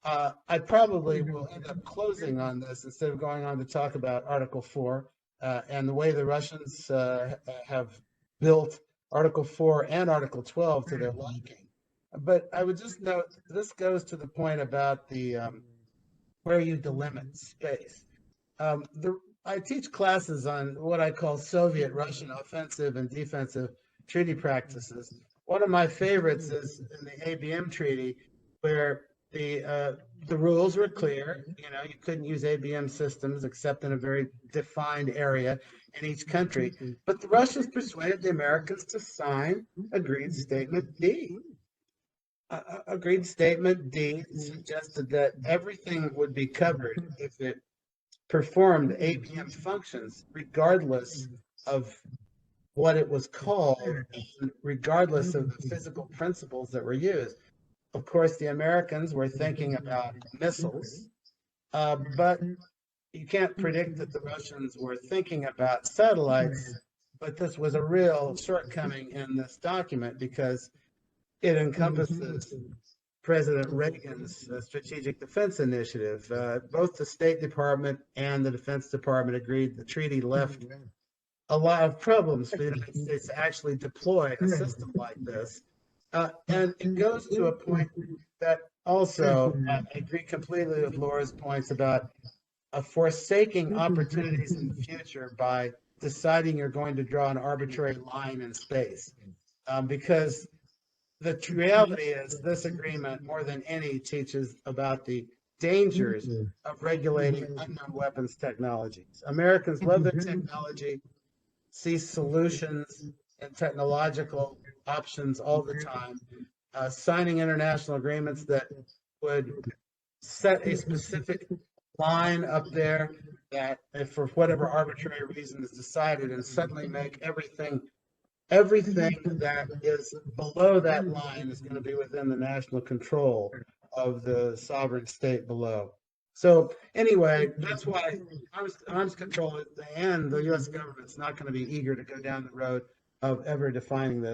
I probably will end up closing on this instead of going on to talk about Article 4 and the way the Russians have built Article 4 and Article 12 to their liking. But I would just note this goes to the point about the where you delimit space. I teach classes on what I call Soviet-Russian offensive and defensive treaty practices. One of my favorites is in the ABM treaty, where the rules were clear. You know, you couldn't use ABM systems except in a very defined area in each country. But the Russians persuaded the Americans to sign Agreed Statement D. Agreed Statement D suggested that everything would be covered if it performed ABM functions, regardless of what it was called, and regardless of the physical principles that were used. Of course, the Americans were thinking about missiles, but you can't predict that the Russians were thinking about satellites. But this was a real shortcoming in this document because it encompasses President Reagan's Strategic Defense Initiative. Both the State Department and the Defense Department agreed the treaty left a lot of problems for the United States to actually deploy a system like this. And it goes to a point that also I agree completely with Laura's points about forsaking opportunities in the future by deciding you're going to draw an arbitrary line in space. Because the reality is this agreement, more than any, teaches about the dangers of regulating unknown weapons technologies. Americans love their technology, see solutions and technological options all the time. Signing international agreements that would set a specific line up there that, if for whatever arbitrary reason is decided, and suddenly make everything that is below that line is going to be within the national control of the sovereign state below. So anyway, that's why arms control and the U.S. government's not going to be eager to go down the road of ever defining this.